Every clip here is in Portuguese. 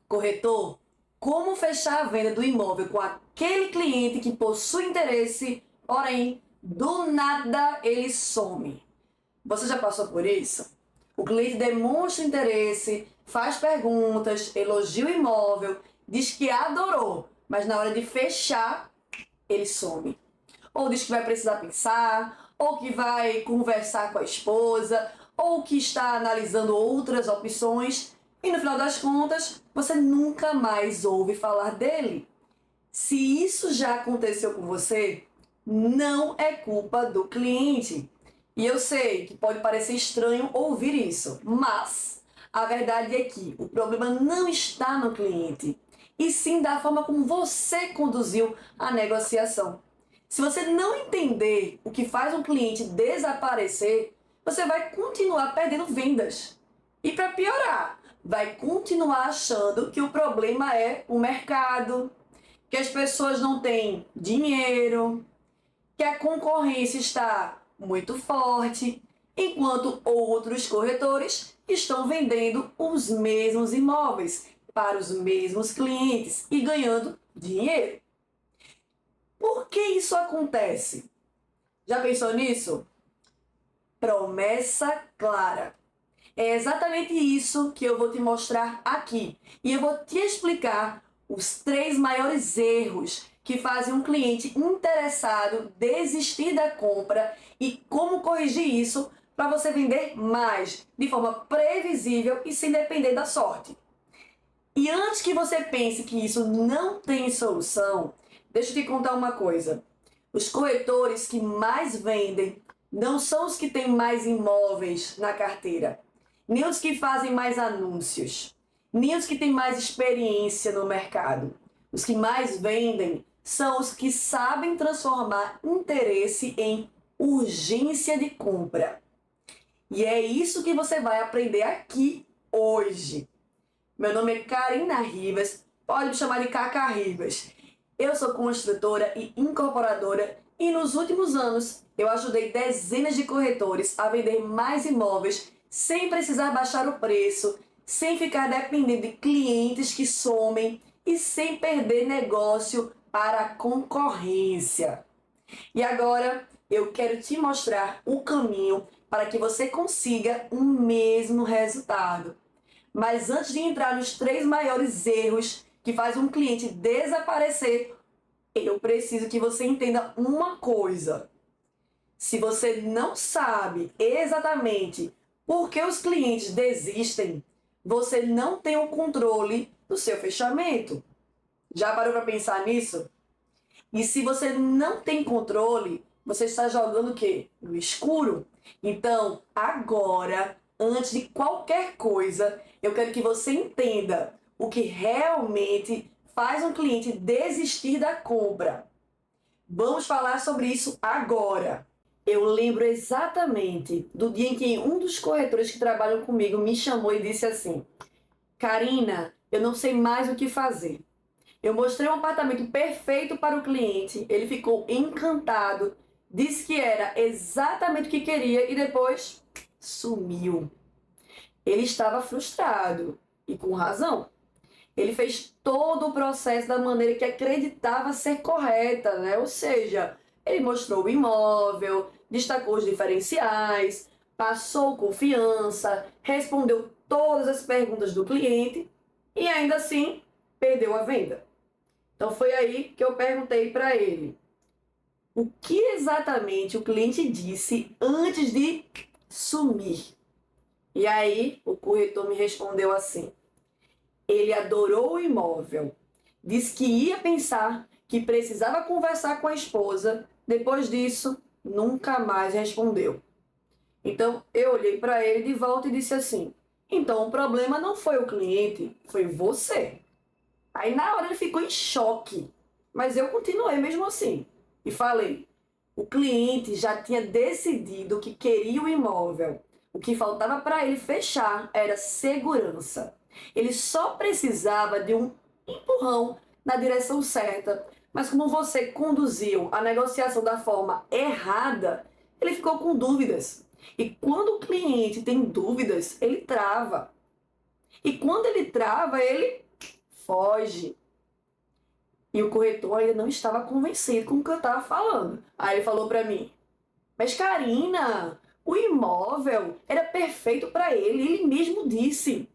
Corretor, como fechar a venda do imóvel com aquele cliente que possui interesse, porém, do nada ele some? Você já passou por isso? O cliente demonstra interesse, faz perguntas, elogia o imóvel, diz que adorou, mas na hora de fechar, ele some. Ou diz que vai precisar pensar, ou que vai conversar com a esposa, ou que está analisando outras opções, e no final das contas, você nunca mais ouve falar dele. Se isso já aconteceu com você, não é culpa do cliente. E eu sei que pode parecer estranho ouvir isso, mas a verdade é que o problema não está no cliente, e sim da forma como você conduziu a negociação. Se você não entender o que faz um cliente desaparecer, você vai continuar perdendo vendas. E para piorar, vai continuar achando que o problema é o mercado, que as pessoas não têm dinheiro, que a concorrência está muito forte, enquanto outros corretores estão vendendo os mesmos imóveis para os mesmos clientes e ganhando dinheiro. Por que isso acontece? Já pensou nisso? Promessa clara. É exatamente isso que eu vou te mostrar aqui. E eu vou te explicar os 3 maiores erros que fazem um cliente interessado desistir da compra e como corrigir isso para você vender mais, de forma previsível e sem depender da sorte. E antes que você pense que isso não tem solução, deixa eu te contar uma coisa. Os corretores que mais vendem não são os que têm mais imóveis na carteira, nem os que fazem mais anúncios, nem os que têm mais experiência no mercado. Os que mais vendem são os que sabem transformar interesse em urgência de compra. E é isso que você vai aprender aqui hoje. Meu nome é Karina Rivas, pode me chamar de Cacá Rivas. Eu sou construtora e incorporadora e nos últimos anos eu ajudei dezenas de corretores a vender mais imóveis sem precisar baixar o preço, sem ficar dependendo de clientes que somem e sem perder negócio para a concorrência. E agora eu quero te mostrar o caminho para que você consiga o mesmo resultado. Mas antes de entrar nos 3 maiores erros que fazem um cliente desaparecer, eu preciso que você entenda uma coisa. Se você não sabe exatamente por que os clientes desistem, você não tem o controle do seu fechamento. Já parou para pensar nisso? E se você não tem controle, você está jogando o quê? No escuro. Então, agora, antes de qualquer coisa, eu quero que você entenda o que realmente faz um cliente desistir da compra. Vamos falar sobre isso agora. Eu lembro exatamente do dia em que um dos corretores que trabalham comigo me chamou e disse assim: Karina, eu não sei mais o que fazer. Eu mostrei um apartamento perfeito para o cliente, ele ficou encantado, disse que era exatamente o que queria e depois sumiu. Ele estava frustrado e com razão. Ele fez todo o processo da maneira que acreditava ser correta, né? Ou seja, ele mostrou o imóvel, destacou os diferenciais, passou confiança, respondeu todas as perguntas do cliente e ainda assim perdeu a venda. Então foi aí que eu perguntei para ele: o que exatamente o cliente disse antes de sumir? E aí o corretor me respondeu assim: ele adorou o imóvel, disse que ia pensar, que precisava conversar com a esposa, depois disso nunca mais respondeu. Então eu olhei para ele de volta e disse assim: então o problema não foi o cliente, foi você. Aí na hora ele ficou em choque, mas eu continuei mesmo assim e falei: o cliente já tinha decidido que queria o imóvel. O que faltava para ele fechar era segurança. Ele só precisava de um empurrão na direção certa. Mas como você conduziu a negociação da forma errada, ele ficou com dúvidas. E quando o cliente tem dúvidas, ele trava. E quando ele trava, ele foge. E o corretor ainda não estava convencido com o que eu estava falando. Aí ele falou para mim: mas Karina, o imóvel era perfeito para ele mesmo disse.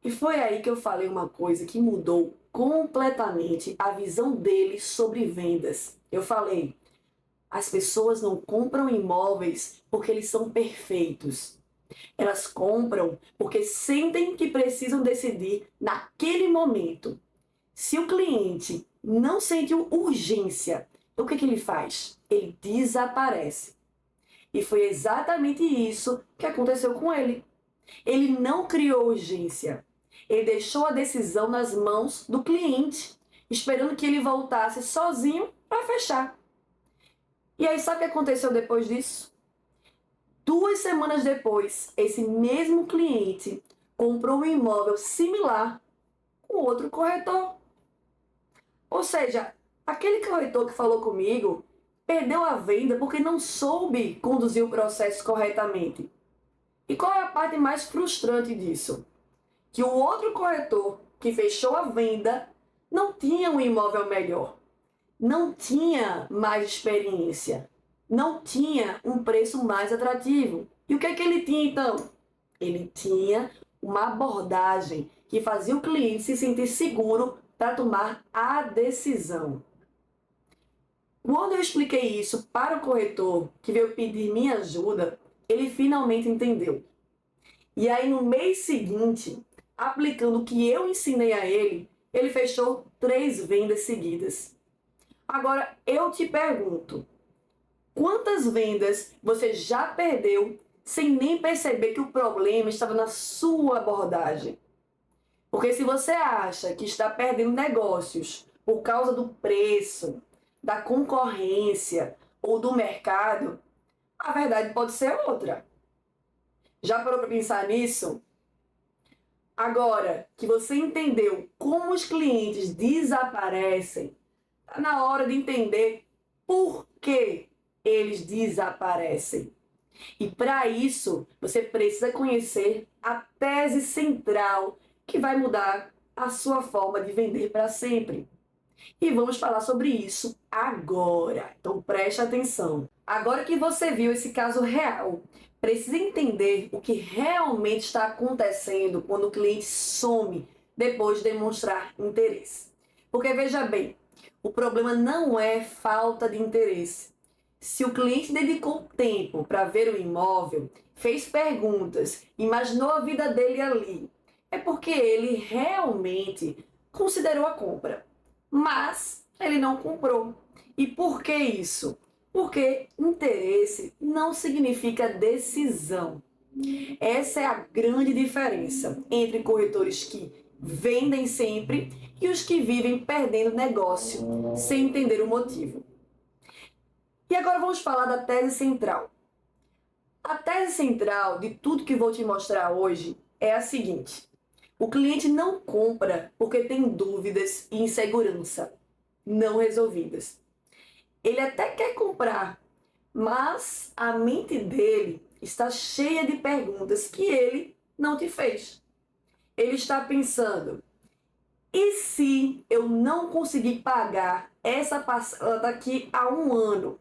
E foi aí que eu falei uma coisa que mudou completamente a visão dele sobre vendas. Eu falei: as pessoas não compram imóveis porque eles são perfeitos. Elas compram porque sentem que precisam decidir naquele momento. Se o cliente não sente urgência, o que ele faz? Ele desaparece. E foi exatamente isso que aconteceu com ele. Ele não criou urgência. Ele deixou a decisão nas mãos do cliente, esperando que ele voltasse sozinho para fechar. E aí, sabe o que aconteceu depois disso? 2 semanas depois, esse mesmo cliente comprou um imóvel similar com outro corretor. Ou seja, aquele corretor que falou comigo perdeu a venda porque não soube conduzir o processo corretamente. E qual é a parte mais frustrante disso? Que o outro corretor que fechou a venda não tinha um imóvel melhor, não tinha mais experiência, não tinha um preço mais atrativo. E o que é que ele tinha então? Ele tinha uma abordagem que fazia o cliente se sentir seguro para tomar a decisão. Quando eu expliquei isso para o corretor que veio pedir minha ajuda, ele finalmente entendeu. E aí no mês seguinte, aplicando o que eu ensinei a ele, ele fechou 3 vendas seguidas. Agora eu te pergunto, quantas vendas você já perdeu sem nem perceber que o problema estava na sua abordagem? Porque se você acha que está perdendo negócios por causa do preço, da concorrência ou do mercado, a verdade pode ser outra. Já parou para pensar nisso? Agora que você entendeu como os clientes desaparecem, está na hora de entender por que eles desaparecem. E para isso, você precisa conhecer a tese central que vai mudar a sua forma de vender para sempre. E vamos falar sobre isso agora. Então preste atenção. Agora que você viu esse caso real, precisa entender o que realmente está acontecendo quando o cliente some depois de demonstrar interesse. Porque veja bem, o problema não é falta de interesse. Se o cliente dedicou tempo para ver o imóvel, fez perguntas, imaginou a vida dele ali, é porque ele realmente considerou a compra. Mas ele não comprou. E por que isso? Porque interesse não significa decisão. Essa é a grande diferença entre corretores que vendem sempre e os que vivem perdendo negócio sem entender o motivo. E agora vamos falar da tese central. A tese central de tudo que vou te mostrar hoje é a seguinte: o cliente não compra porque tem dúvidas e insegurança não resolvidas. Ele até quer comprar, mas a mente dele está cheia de perguntas que ele não te fez. Ele está pensando: e se eu não conseguir pagar essa parcela daqui a 1 ano?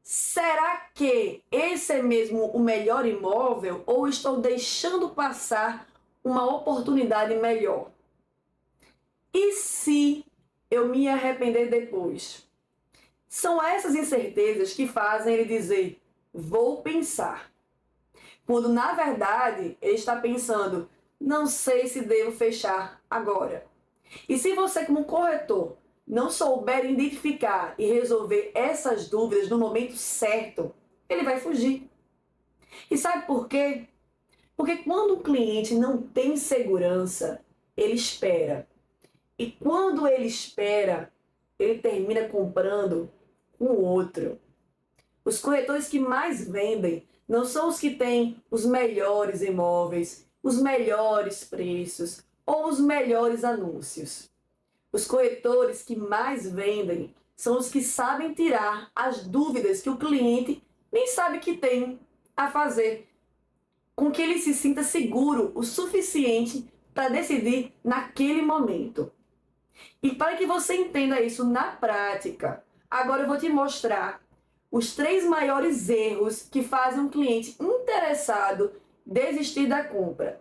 Será que esse é mesmo o melhor imóvel ou estou deixando passar uma oportunidade melhor? E se eu me arrepender depois? São essas incertezas que fazem ele dizer: vou pensar. Quando na verdade ele está pensando: não sei se devo fechar agora. E se você, como corretor, não souber identificar e resolver essas dúvidas no momento certo, ele vai fugir. E sabe por quê? Porque quando o cliente não tem segurança, ele espera. E quando ele espera, ele termina comprando com o outro. Os corretores que mais vendem não são os que têm os melhores imóveis, os melhores preços ou os melhores anúncios. Os corretores que mais vendem são os que sabem tirar as dúvidas que o cliente nem sabe que tem a fazer, com que ele se sinta seguro o suficiente para decidir naquele momento. E para que você entenda isso na prática, agora eu vou te mostrar os 3 maiores erros que fazem um cliente interessado desistir da compra.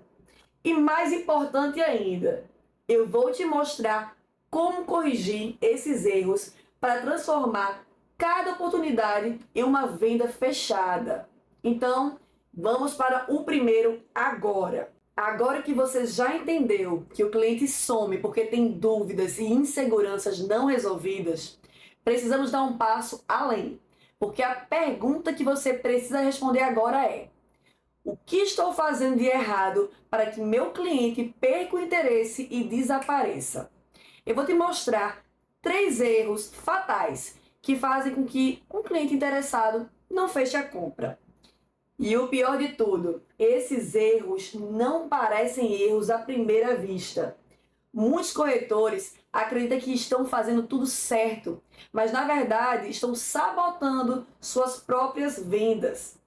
E mais importante ainda, eu vou te mostrar como corrigir esses erros para transformar cada oportunidade em uma venda fechada. Então, vamos para o primeiro agora. Agora que você já entendeu que o cliente some porque tem dúvidas e inseguranças não resolvidas, precisamos dar um passo além. Porque a pergunta que você precisa responder agora é: o que estou fazendo de errado para que meu cliente perca o interesse e desapareça? Eu vou te mostrar 3 erros fatais que fazem com que um cliente interessado não feche a compra. E o pior de tudo, esses erros não parecem erros à primeira vista. Muitos corretores acreditam que estão fazendo tudo certo, mas na verdade estão sabotando suas próprias vendas.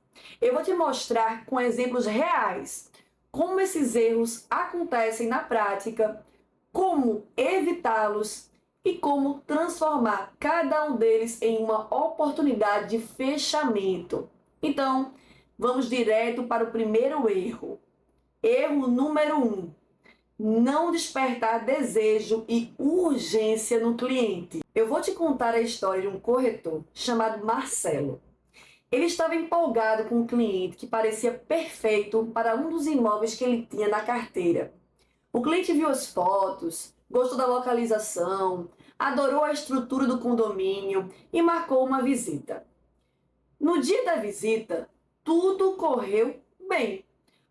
Eu vou te mostrar com exemplos reais como esses erros acontecem na prática, como evitá-los e como transformar cada um deles em uma oportunidade de fechamento. Então, vamos direto para o primeiro erro. Erro número 1. Não despertar desejo e urgência no cliente. Eu vou te contar a história de um corretor chamado Marcelo. Ele estava empolgado com um cliente que parecia perfeito para um dos imóveis que ele tinha na carteira. O cliente viu as fotos, gostou da localização, adorou a estrutura do condomínio e marcou uma visita. No dia da visita, tudo correu bem.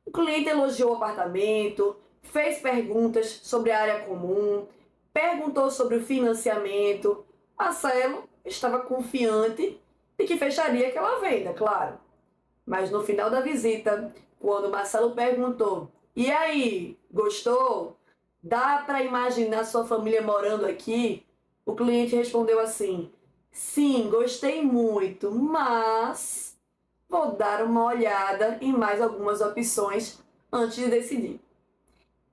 O cliente elogiou o apartamento, fez perguntas sobre a área comum, perguntou sobre o financiamento. Marcelo estava confiante de que fecharia aquela venda, claro. Mas no final da visita, quando Marcelo perguntou: "E aí, gostou? Dá para imaginar sua família morando aqui?" O cliente respondeu assim: "Sim, gostei muito, mas vou dar uma olhada em mais algumas opções antes de decidir."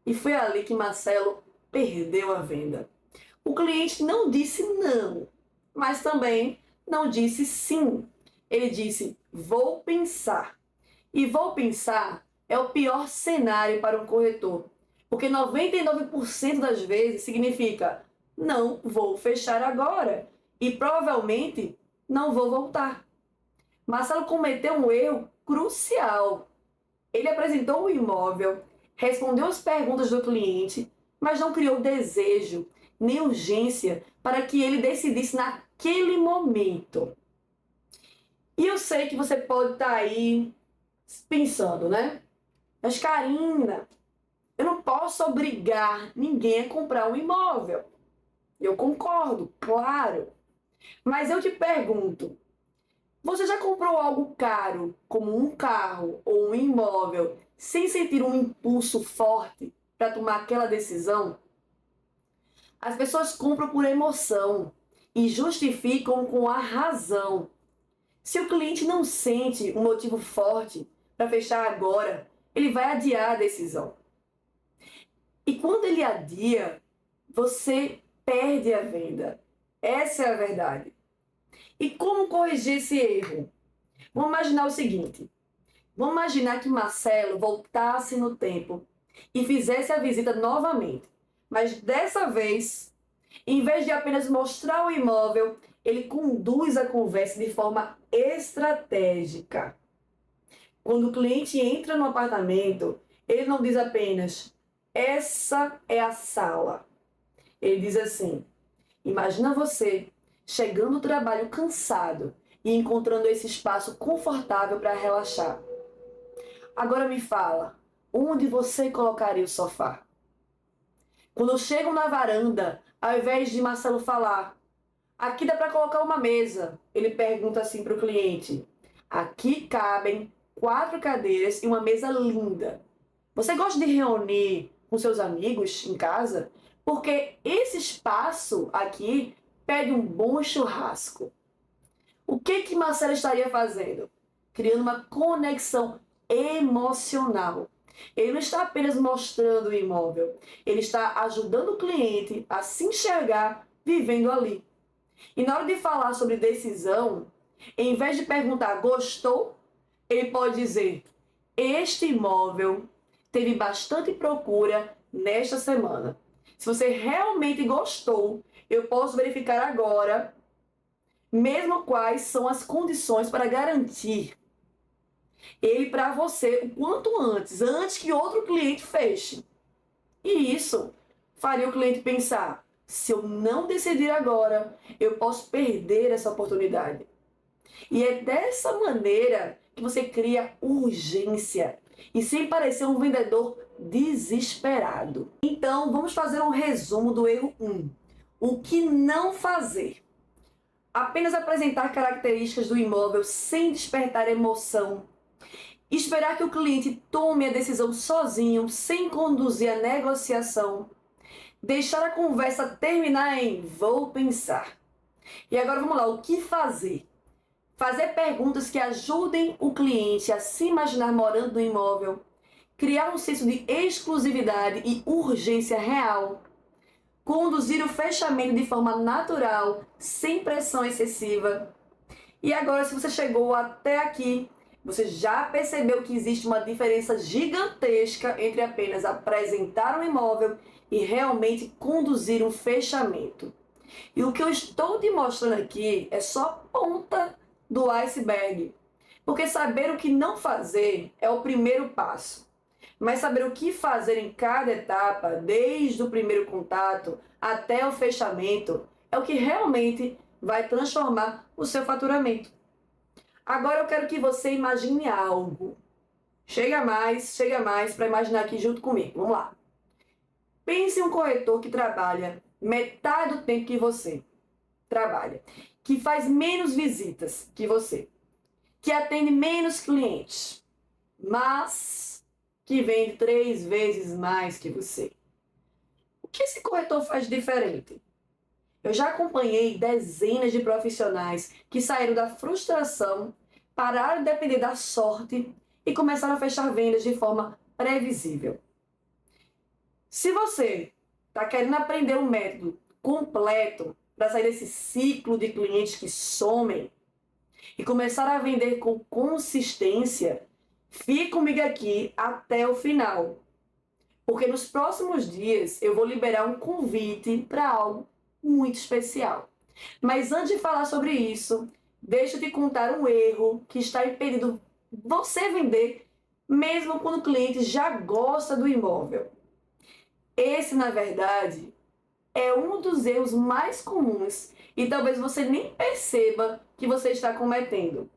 E foi ali que Marcelo perdeu a venda. O cliente não disse não, mas também não disse sim. Ele disse: "Vou pensar." E "vou pensar" é o pior cenário para um corretor, porque 99% das vezes significa "não vou fechar agora" e provavelmente "não vou voltar." Marcelo cometeu um erro crucial. Ele apresentou o imóvel, respondeu as perguntas do cliente, mas não criou desejo nem urgência para que ele decidisse naquele momento. E eu sei que você pode estar aí pensando, né? "Mas Karina, eu não posso obrigar ninguém a comprar um imóvel." Eu concordo, claro. Mas eu te pergunto, você já comprou algo caro, como um carro ou um imóvel, sem sentir um impulso forte para tomar aquela decisão? As pessoas compram por emoção e justificam com a razão. Se o cliente não sente um motivo forte para fechar agora, ele vai adiar a decisão. E quando ele adia, você perde a venda. Essa é a verdade. E como corrigir esse erro? Vamos imaginar o seguinte. Vamos imaginar que Marcelo voltasse no tempo e fizesse a visita novamente. Mas dessa vez, em vez de apenas mostrar o imóvel, ele conduz a conversa de forma estratégica. Quando o cliente entra no apartamento, ele não diz apenas: "essa é a sala." Ele diz assim: "Imagina você chegando do trabalho cansado e encontrando esse espaço confortável para relaxar. Agora me fala, onde você colocaria o sofá?" Quando chegam na varanda, ao invés de Marcelo falar: "aqui dá para colocar uma mesa", ele pergunta assim para o cliente: "aqui cabem 4 cadeiras e uma mesa linda. Você gosta de reunir com seus amigos em casa? Porque esse espaço aqui pede um bom churrasco." O que Marcelo estaria fazendo? Criando uma conexão emocional. Ele não está apenas mostrando o imóvel, ele está ajudando o cliente a se enxergar vivendo ali. E na hora de falar sobre decisão, em vez de perguntar gostou, ele pode dizer: este imóvel teve bastante procura nesta semana. Se você realmente gostou, eu posso verificar agora, mesmo quais são as condições para garantir ele para você o quanto antes que outro cliente feche. E isso faria o cliente pensar: se eu não decidir agora, eu posso perder essa oportunidade. E é dessa maneira que você cria urgência e sem parecer um vendedor desesperado. Então, vamos fazer um resumo do erro 1. O que não fazer? Apenas apresentar características do imóvel sem despertar emoção. Esperar que o cliente tome a decisão sozinho, sem conduzir a negociação. Deixar a conversa terminar em vou pensar. E agora vamos lá, o que fazer? Fazer perguntas que ajudem o cliente a se imaginar morando no imóvel. Criar um senso de exclusividade e urgência real. Conduzir o fechamento de forma natural, sem pressão excessiva. E agora, se você chegou até aqui, você já percebeu que existe uma diferença gigantesca entre apenas apresentar um imóvel e realmente conduzir um fechamento. E o que eu estou te mostrando aqui é só a ponta do iceberg. Porque saber o que não fazer é o primeiro passo. Mas saber o que fazer em cada etapa, desde o primeiro contato até o fechamento, é o que realmente vai transformar o seu faturamento. Agora eu quero que você imagine algo. Chega mais para imaginar aqui junto comigo. Vamos lá. Pense em um corretor que trabalha metade do tempo que você trabalha, que faz menos visitas que você, que atende menos clientes, mas que vende 3 vezes mais que você. O que esse corretor faz diferente? Eu já acompanhei dezenas de profissionais que saíram da frustração, pararam de depender da sorte e começaram a fechar vendas de forma previsível. Se você está querendo aprender um método completo para sair desse ciclo de clientes que somem e começar a vender com consistência, fique comigo aqui até o final. Porque nos próximos dias eu vou liberar um convite para algo muito especial. Mas antes de falar sobre isso, deixa eu te contar um erro que está impedindo você vender mesmo quando o cliente já gosta do imóvel. Esse, na verdade, é um dos erros mais comuns e talvez você nem perceba que você está cometendo.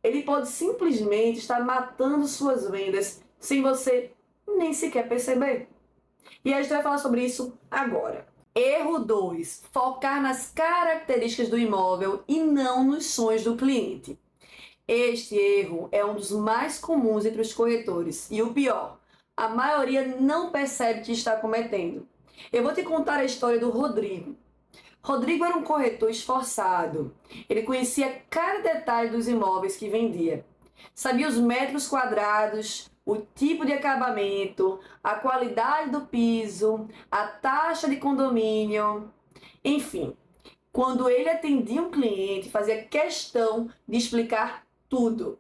Ele pode simplesmente estar matando suas vendas sem você nem sequer perceber. E a gente vai falar sobre isso agora. Erro 2. Focar nas características do imóvel e não nos sonhos do cliente. Este erro é um dos mais comuns entre os corretores e o pior, a maioria não percebe que está cometendo. Eu vou te contar a história do Rodrigo. Rodrigo era um corretor esforçado. Ele conhecia cada detalhe dos imóveis que vendia. Sabia os metros quadrados, o tipo de acabamento, a qualidade do piso, a taxa de condomínio. Enfim, quando ele atendia um cliente, fazia questão de explicar tudo.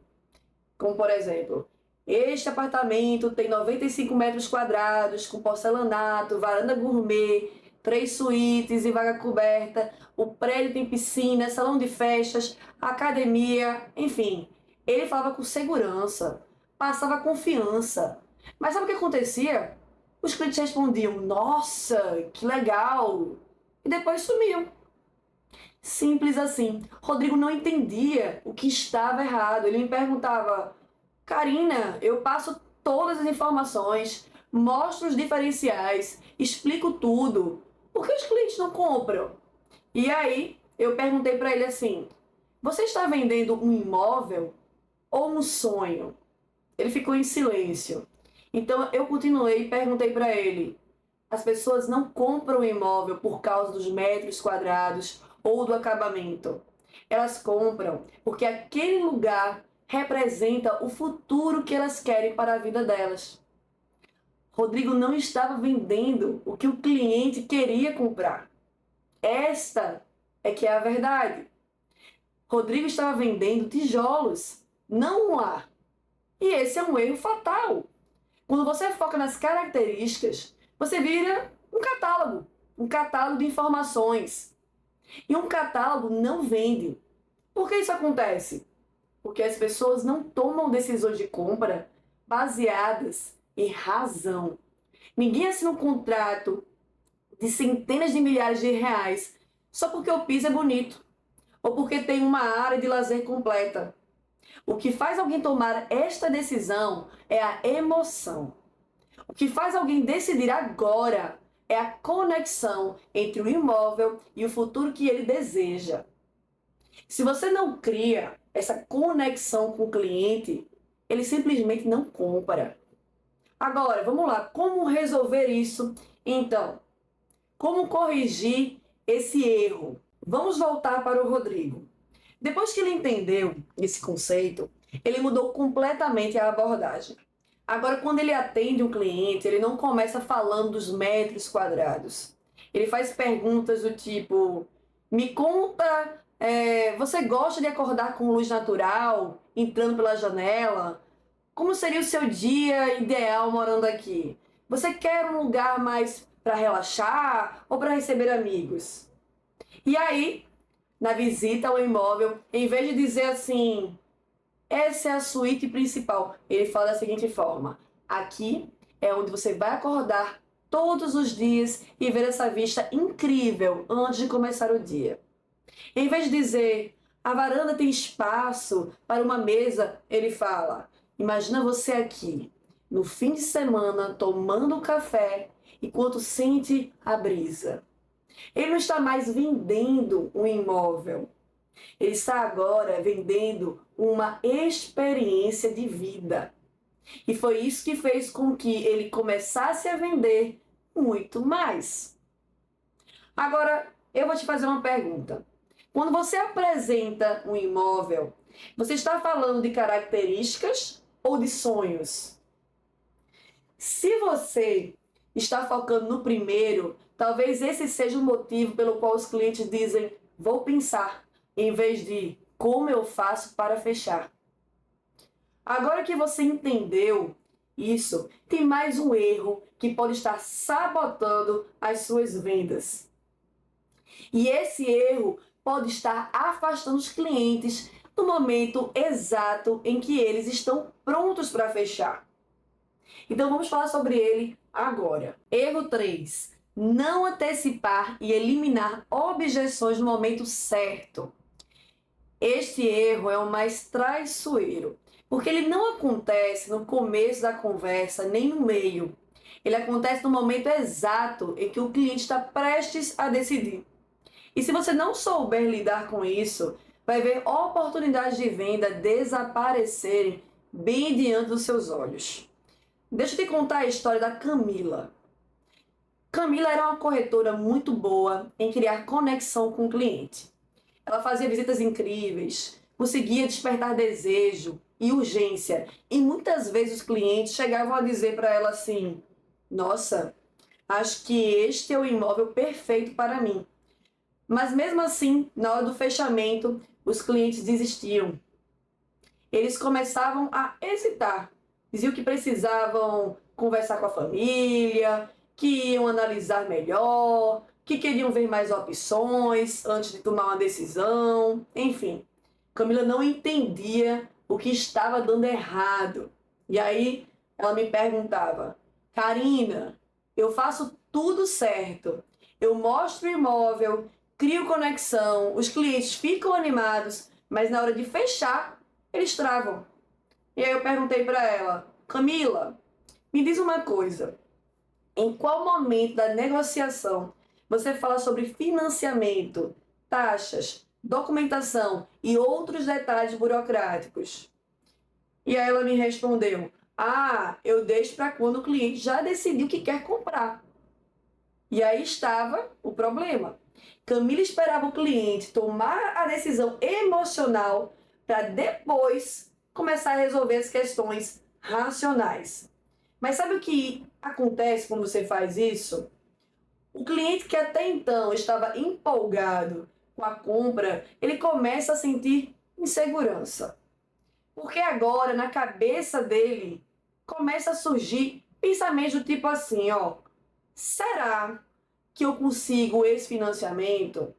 Como, por exemplo, este apartamento tem 95 metros quadrados, com porcelanato, varanda gourmet, 3 suítes e vaga coberta. O prédio tem piscina, salão de festas, academia, enfim. Ele falava com segurança, passava confiança. Mas sabe o que acontecia? Os clientes respondiam: nossa, que legal! E depois sumiam. Simples assim. Rodrigo não entendia o que estava errado. Ele me perguntava: Karina, eu passo todas as informações, mostro os diferenciais, explico tudo. Por que os clientes não compram? E aí, eu perguntei para ele assim: você está vendendo um imóvel ou um sonho? Ele ficou em silêncio. Então, eu continuei e perguntei para ele: as pessoas não compram imóvel por causa dos metros quadrados ou do acabamento. Elas compram porque aquele lugar representa o futuro que elas querem para a vida delas. Rodrigo não estava vendendo o que o cliente queria comprar. Esta é que é a verdade. Rodrigo estava vendendo tijolos, não um lar. E esse é um erro fatal. Quando você foca nas características, você vira um catálogo de informações. E um catálogo não vende. Por que isso acontece? Porque as pessoas não tomam decisões de compra baseadas em razão. Ninguém assina um contrato de centenas de milhares de reais só porque o piso é bonito ou porque tem uma área de lazer completa. O que faz alguém tomar esta decisão é a emoção. O que faz alguém decidir agora é a conexão entre o imóvel e o futuro que ele deseja. Se você não cria essa conexão com o cliente, ele simplesmente não compra. Agora, vamos lá, como resolver isso? Então, como corrigir esse erro? Vamos voltar para o Rodrigo. Depois que ele entendeu esse conceito, ele mudou completamente a abordagem. Agora, quando ele atende um cliente, ele não começa falando dos metros quadrados. Ele faz perguntas do tipo: me conta, você gosta de acordar com luz natural, entrando pela janela? Como seria o seu dia ideal morando aqui? Você quer um lugar mais para relaxar ou para receber amigos? E aí, na visita ao imóvel, em vez de dizer assim: essa é a suíte principal, ele fala da seguinte forma: aqui é onde você vai acordar todos os dias e ver essa vista incrível antes de começar o dia. Em vez de dizer: a varanda tem espaço para uma mesa, ele fala: imagina você aqui, no fim de semana, tomando café, enquanto sente a brisa. Ele não está mais vendendo um imóvel. Ele está agora vendendo uma experiência de vida. E foi isso que fez com que ele começasse a vender muito mais. Agora, eu vou te fazer uma pergunta. Quando você apresenta um imóvel, você está falando de características ou de sonhos? Se você está focando no primeiro, talvez esse seja o motivo pelo qual os clientes dizem: vou pensar, em vez de como eu faço para fechar. Agora que você entendeu isso, tem mais um erro que pode estar sabotando as suas vendas. E esse erro pode estar afastando os clientes no momento exato em que eles estão prontos para fechar. Então vamos falar sobre ele agora. Erro 3. Não antecipar e eliminar objeções no momento certo. Este erro é o mais traiçoeiro, porque ele não acontece no começo da conversa, nem no meio. Ele acontece no momento exato em que o cliente está prestes a decidir. E se você não souber lidar com isso, vai ver oportunidades de venda desaparecerem bem diante dos seus olhos. Deixa eu te contar a história da Camila. Camila era uma corretora muito boa em criar conexão com o cliente. Ela fazia visitas incríveis, conseguia despertar desejo e urgência. E muitas vezes os clientes chegavam a dizer para ela assim: nossa, acho que este é o imóvel perfeito para mim. Mas mesmo assim, na hora do fechamento, os clientes desistiam. Eles começavam a hesitar. Diziam que precisavam conversar com a família, que iam analisar melhor, que queriam ver mais opções antes de tomar uma decisão. Enfim, Camila não entendia o que estava dando errado. E aí ela me perguntava: Karina, eu faço tudo certo. Eu mostro o imóvel, crio conexão, os clientes ficam animados, mas na hora de fechar, eles travam. E aí eu perguntei para ela: Camila, me diz uma coisa. Em qual momento da negociação você fala sobre financiamento, taxas, documentação e outros detalhes burocráticos? E aí ela me respondeu: eu deixo para quando o cliente já decidiu que quer comprar. E aí estava o problema. Camila esperava o cliente tomar a decisão emocional para depois começar a resolver as questões racionais. Mas sabe o que Acontece quando você faz isso, o cliente que até então estava empolgado com a compra, ele começa a sentir insegurança. Porque agora, na cabeça dele, começa a surgir pensamentos do tipo assim, ó, será que eu consigo esse financiamento?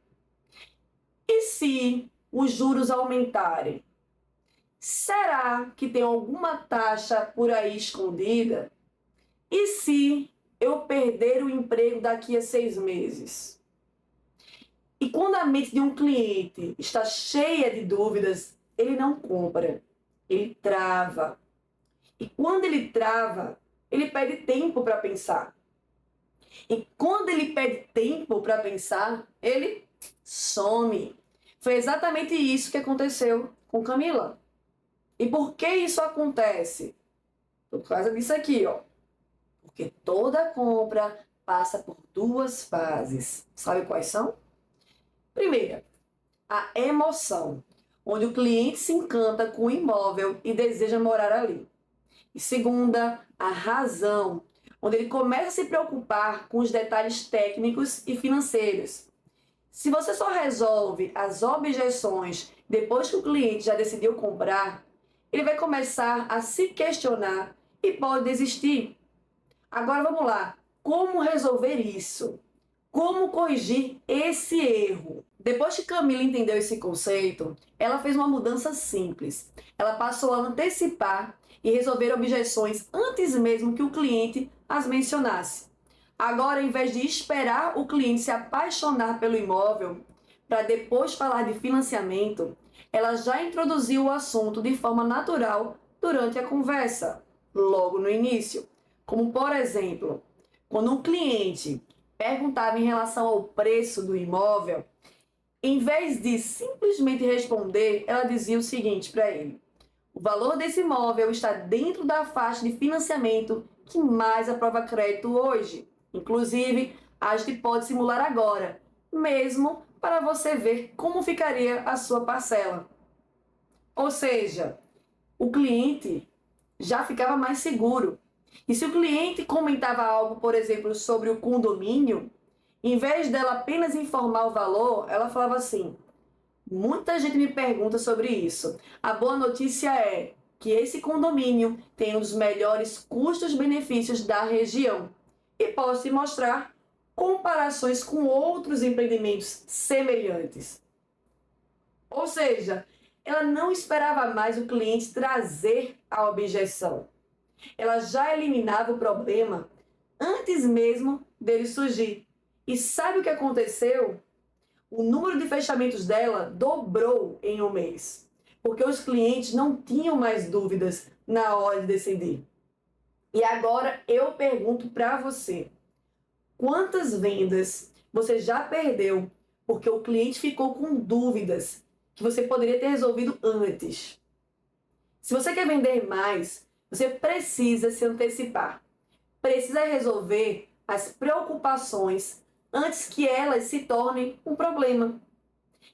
E se os juros aumentarem? Será que tem alguma taxa por aí escondida? E se eu perder o emprego daqui a 6 meses? E quando a mente de um cliente está cheia de dúvidas, ele não compra, ele trava. E quando ele trava, ele perde tempo para pensar. E quando ele perde tempo para pensar, ele some. Foi exatamente isso que aconteceu com Camila. E por que isso acontece? Por causa disso aqui, ó. Porque toda compra passa por duas fases. Sabe quais são? Primeira, a emoção, onde o cliente se encanta com o imóvel e deseja morar ali. E segunda, a razão, onde ele começa a se preocupar com os detalhes técnicos e financeiros. Se você só resolve as objeções depois que o cliente já decidiu comprar, ele vai começar a se questionar e pode desistir. Agora vamos lá. Como resolver isso? Como corrigir esse erro? Depois que Camila entendeu esse conceito, ela fez uma mudança simples. Ela passou a antecipar e resolver objeções antes mesmo que o cliente as mencionasse. Agora, em vez de esperar o cliente se apaixonar pelo imóvel para depois falar de financiamento, ela já introduziu o assunto de forma natural durante a conversa, logo no início. Como, por exemplo, quando um cliente perguntava em relação ao preço do imóvel, em vez de simplesmente responder, ela dizia o seguinte para ele: o valor desse imóvel está dentro da faixa de financiamento que mais aprova crédito hoje. Inclusive, a gente pode simular agora, mesmo para você ver como ficaria a sua parcela. Ou seja, o cliente já ficava mais seguro. E se o cliente comentava algo, por exemplo, sobre o condomínio, em vez dela apenas informar o valor, ela falava assim: muita gente me pergunta sobre isso. A boa notícia é que esse condomínio tem um dos melhores custos-benefícios da região. E posso te mostrar comparações com outros empreendimentos semelhantes. Ou seja, ela não esperava mais o cliente trazer a objeção. Ela já eliminava o problema antes mesmo dele surgir. E sabe o que aconteceu? O número de fechamentos dela dobrou em um mês, porque os clientes não tinham mais dúvidas na hora de decidir. E agora eu pergunto para você: quantas vendas você já perdeu porque o cliente ficou com dúvidas que você poderia ter resolvido antes? Se você quer vender mais, você precisa se antecipar. Precisa resolver as preocupações antes que elas se tornem um problema.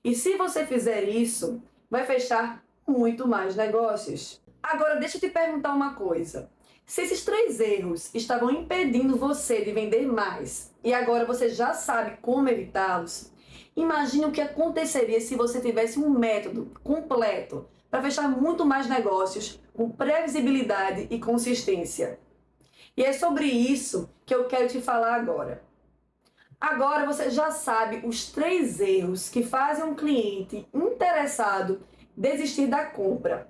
E se você fizer isso, vai fechar muito mais negócios. Agora, deixa eu te perguntar uma coisa. Se esses 3 erros estavam impedindo você de vender mais e agora você já sabe como evitá-los, imagine o que aconteceria se você tivesse um método completo para fechar muito mais negócios com previsibilidade e consistência. E é sobre isso que eu quero te falar agora. Agora você já sabe os 3 erros que fazem um cliente interessado desistir da compra.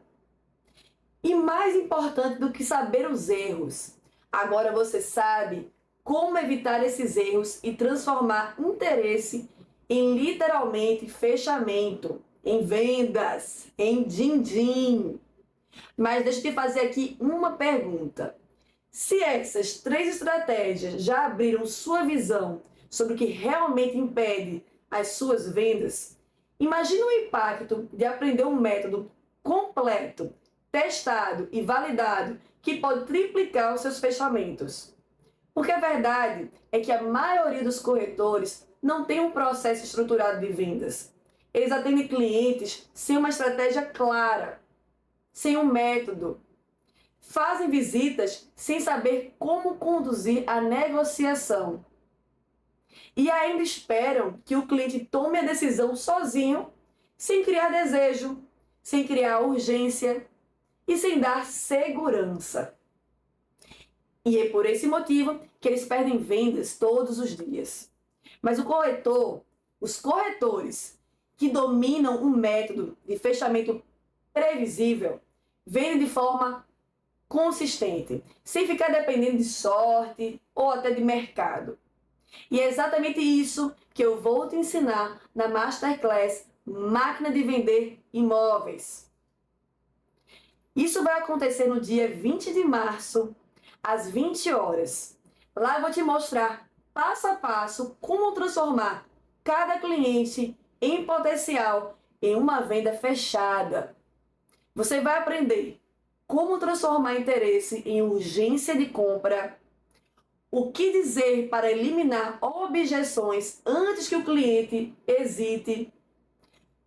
E mais importante do que saber os erros, agora você sabe como evitar esses erros e transformar interesse em literalmente fechamento, em vendas, em din-din. Mas deixa eu te fazer aqui uma pergunta. Se essas 3 estratégias já abriram sua visão sobre o que realmente impede as suas vendas, imagine o impacto de aprender um método completo, testado e validado que pode triplicar os seus fechamentos. Porque a verdade é que a maioria dos corretores não tem um processo estruturado de vendas. Eles atendem clientes sem uma estratégia clara, sem um método. fazem visitas sem saber como conduzir a negociação. E ainda esperam que o cliente tome a decisão sozinho, sem criar desejo, sem criar urgência e sem dar segurança. E é por esse motivo que eles perdem vendas todos os dias. Mas os corretores que dominam um método de fechamento previsível, vendem de forma consistente, sem ficar dependendo de sorte ou até de mercado. E é exatamente isso que eu vou te ensinar na Masterclass Máquina de Vender Imóveis. Isso vai acontecer no dia 20 de março, às 20 horas. Lá eu vou te mostrar passo a passo como transformar cada cliente em potencial em uma venda fechada. Você vai aprender como transformar interesse em urgência de compra, o que dizer para eliminar objeções antes que o cliente hesite,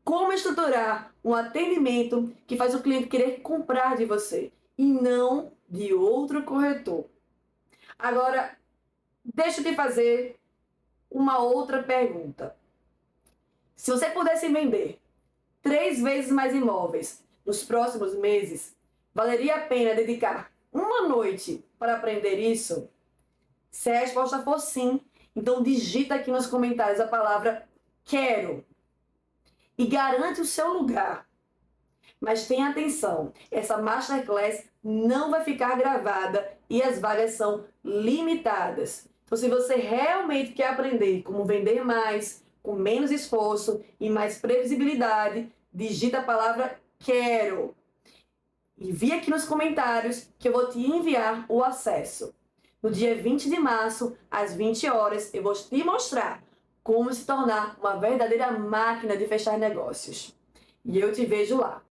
como estruturar um atendimento que faz o cliente querer comprar de você e não de outro corretor. Agora, deixa eu te fazer uma outra pergunta. Se você pudesse vender 3 vezes mais imóveis nos próximos meses, valeria a pena dedicar uma noite para aprender isso? Se a resposta for sim, então digita aqui nos comentários a palavra quero e garante o seu lugar. Mas tenha atenção, essa Masterclass não vai ficar gravada e as vagas são limitadas. Então, se você realmente quer aprender como vender mais, com menos esforço e mais previsibilidade, digita a palavra quero. Envie aqui nos comentários que eu vou te enviar o acesso. No dia 20 de março, às 20 horas, eu vou te mostrar como se tornar uma verdadeira máquina de fechar negócios. E eu te vejo lá.